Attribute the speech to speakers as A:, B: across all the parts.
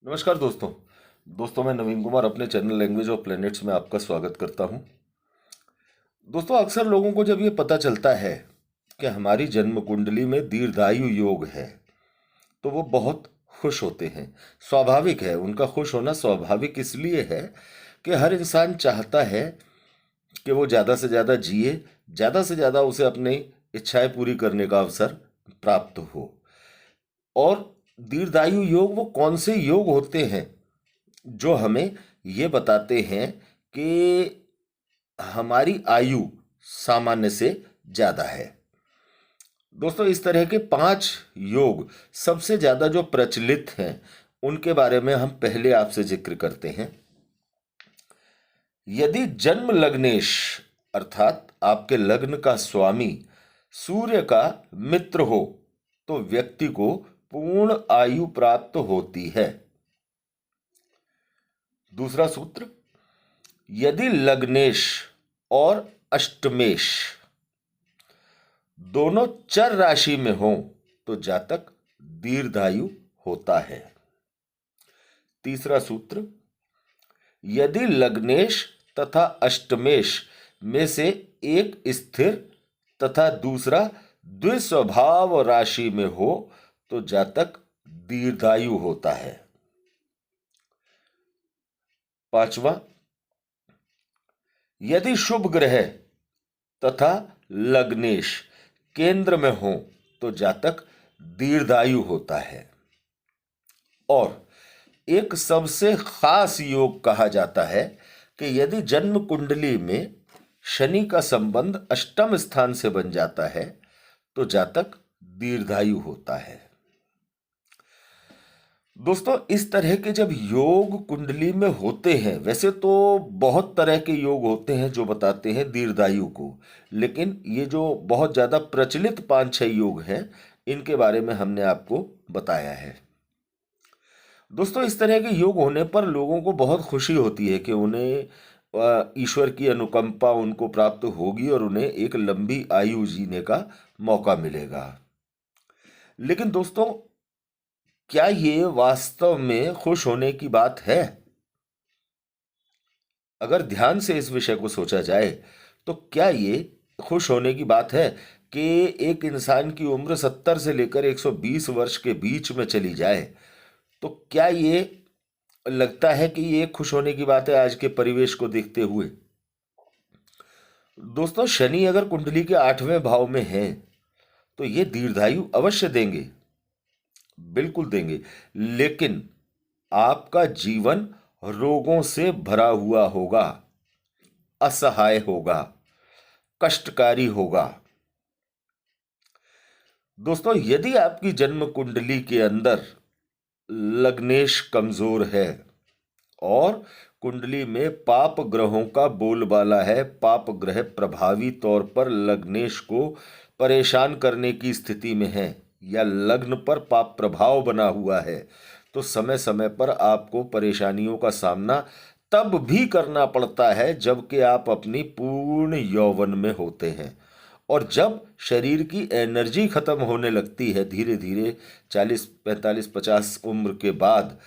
A: नमस्कार दोस्तों मैं नवीन कुमार अपने चैनल लैंग्वेज ऑफ प्लैनेट्स में आपका स्वागत करता हूं। दोस्तों अक्सर लोगों को जब ये पता चलता है कि हमारी जन्म कुंडली में दीर्घायु योग है तो वो बहुत खुश होते हैं। स्वाभाविक है, उनका खुश होना स्वाभाविक इसलिए है कि हर इंसान चाहता है कि वो ज़्यादा से ज़्यादा जिए, ज़्यादा से ज़्यादा उसे अपनी इच्छाएं पूरी करने का अवसर प्राप्त हो। और दीर्घायु योग वो कौन से योग होते हैं जो हमें ये बताते हैं कि हमारी आयु सामान्य से ज़्यादा है। दोस्तों इस तरह के 5 योग सबसे ज़्यादा जो प्रचलित हैं उनके बारे में हम पहले आपसे जिक्र करते हैं। यदि जन्म लग्नेश अर्थात आपके लग्न का स्वामी सूर्य का मित्र हो तो व्यक्ति को पूर्ण आयु प्राप्त होती है। दूसरा सूत्र, यदि लग्नेश और अष्टमेश दोनों चर राशि में हो तो जातक दीर्घायु होता है। तीसरा सूत्र, यदि लग्नेश तथा अष्टमेश में से एक स्थिर तथा दूसरा द्विस्वभाव राशि में हो तो जातक दीर्घायु होता है। पांचवा, यदि शुभ ग्रह तथा लग्नेश केंद्र में हो तो जातक दीर्घायु होता है। और एक सबसे खास योग कहा जाता है कि यदि जन्म कुंडली में शनि का संबंध अष्टम स्थान से बन जाता है तो जातक दीर्घायु होता है। दोस्तों इस तरह के जब योग कुंडली में होते हैं, वैसे तो बहुत तरह के योग होते हैं जो बताते हैं दीर्घायु को, लेकिन ये जो बहुत ज़्यादा प्रचलित 5-6 योग हैं इनके बारे में हमने आपको बताया है। दोस्तों इस तरह के योग होने पर लोगों को बहुत खुशी होती है कि उन्हें ईश्वर की अनुकंपा उनको प्राप्त होगी और उन्हें एक लंबी आयु जीने का मौका मिलेगा। लेकिन दोस्तों क्या ये वास्तव में खुश होने की बात है? अगर ध्यान से इस विषय को सोचा जाए तो क्या ये खुश होने की बात है कि एक इंसान की उम्र 70 से लेकर 120 वर्ष के बीच में चली जाए? तो क्या ये लगता है कि ये खुश होने की बात है आज के परिवेश को देखते हुए? दोस्तों शनि अगर कुंडली के 8वें भाव में है तो ये दीर्घायु अवश्य देंगे, बिल्कुल देंगे, लेकिन आपका जीवन रोगों से भरा हुआ होगा, असहाय होगा, कष्टकारी होगा। दोस्तों यदि आपकी जन्म कुंडली के अंदर लग्नेश कमजोर है और कुंडली में पाप ग्रहों का बोलबाला है, पाप ग्रह प्रभावी तौर पर लग्नेश को परेशान करने की स्थिति में है या लग्न पर पाप प्रभाव बना हुआ है, तो समय समय पर आपको परेशानियों का सामना तब भी करना पड़ता है जबकि आप अपनी पूर्ण यौवन में होते हैं। और जब शरीर की एनर्जी खत्म होने लगती है धीरे धीरे 40, 45, 50 उम्र के बाद,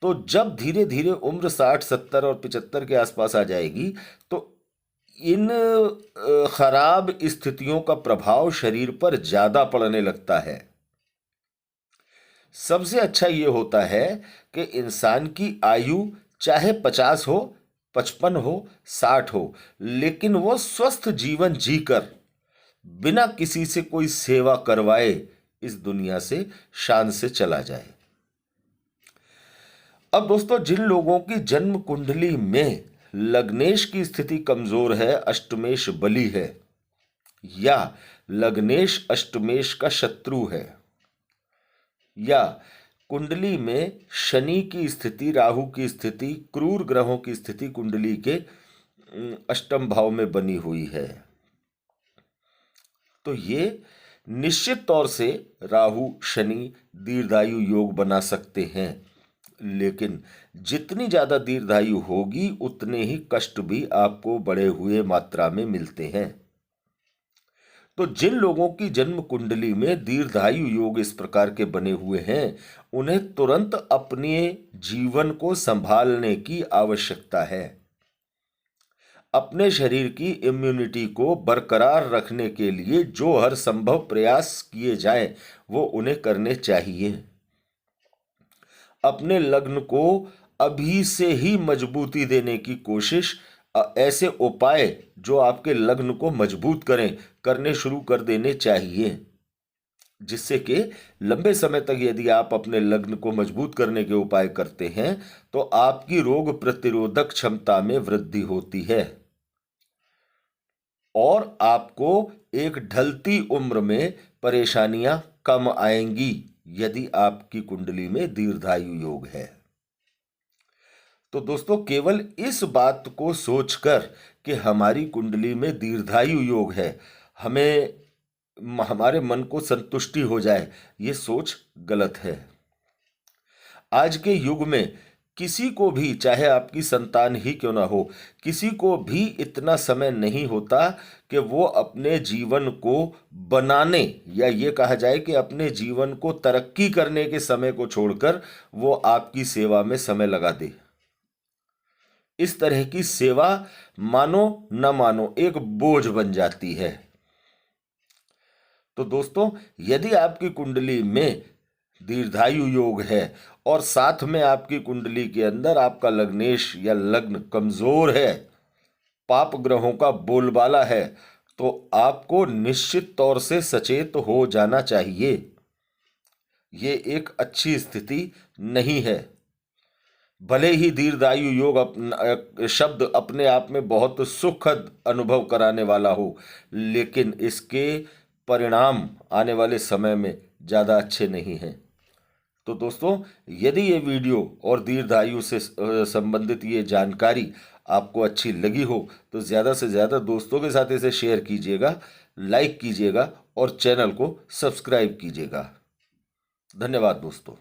A: तो जब धीरे धीरे उम्र 60, 70 और 75 के आसपास आ जाएगी तो इन खराब स्थितियों का प्रभाव शरीर पर ज्यादा पड़ने लगता है। सबसे अच्छा ये होता है कि इंसान की आयु चाहे 50 हो, 55 हो, 60 हो, लेकिन वो स्वस्थ जीवन जीकर बिना किसी से कोई सेवा करवाए इस दुनिया से शान से चला जाए। अब दोस्तों जिन लोगों की जन्म कुंडली में लग्नेश की स्थिति कमजोर है, अष्टमेश बली है या लग्नेश अष्टमेश का शत्रु है या कुंडली में शनि की स्थिति, राहु की स्थिति, क्रूर ग्रहों की स्थिति कुंडली के अष्टम भाव में बनी हुई है, तो ये निश्चित तौर से राहु शनि दीर्घायु योग बना सकते हैं। लेकिन जितनी ज्यादा दीर्घायु होगी उतने ही कष्ट भी आपको बढ़े हुए मात्रा में मिलते हैं। तो जिन लोगों की जन्म कुंडली में दीर्घायु योग इस प्रकार के बने हुए हैं, उन्हें तुरंत अपने जीवन को संभालने की आवश्यकता है। अपने शरीर की इम्यूनिटी को बरकरार रखने के लिए जो हर संभव प्रयास किए जाएं, वो उन्हें करने चाहिए। अपने लग्न को अभी से ही मजबूती देने की कोशिश, ऐसे उपाय जो आपके लग्न को मजबूत करें, करने शुरू कर देने चाहिए, जिससे कि लंबे समय तक यदि आप अपने लग्न को मजबूत करने के उपाय करते हैं तो आपकी रोग प्रतिरोधक क्षमता में वृद्धि होती है और आपको एक ढलती उम्र में परेशानियां कम आएंगी यदि आपकी कुंडली में दीर्घायु योग है। तो दोस्तों, केवल इस बात को सोचकर कि हमारी कुंडली में दीर्घायु योग है, हमें हमारे मन को संतुष्टि हो जाए, ये सोच गलत है। आज के युग में किसी को भी, चाहे आपकी संतान ही क्यों ना हो, किसी को भी इतना समय नहीं होता कि वो अपने जीवन को बनाने, या ये कहा जाए कि अपने जीवन को तरक्की करने के समय को छोड़कर वो आपकी सेवा में समय लगा दे। इस तरह की सेवा, मानो न मानो, एक बोझ बन जाती है। तो दोस्तों, यदि आपकी कुंडली में दीर्घायु योग है और साथ में आपकी कुंडली के अंदर आपका लग्नेश या लग्न कमजोर है, पाप ग्रहों का बोलबाला है, तो आपको निश्चित तौर से सचेत हो जाना चाहिए। ये एक अच्छी स्थिति नहीं है। भले ही दीर्घायु योग शब्द अपने आप में बहुत सुखद अनुभव कराने वाला हो, लेकिन इसके परिणाम आने वाले समय में ज़्यादा अच्छे नहीं हैं। तो दोस्तों, यदि ये वीडियो और दीर्घायु से संबंधित ये जानकारी आपको अच्छी लगी हो तो ज़्यादा से ज़्यादा दोस्तों के साथ इसे शेयर कीजिएगा, लाइक कीजिएगा और चैनल को सब्सक्राइब कीजिएगा। धन्यवाद दोस्तों।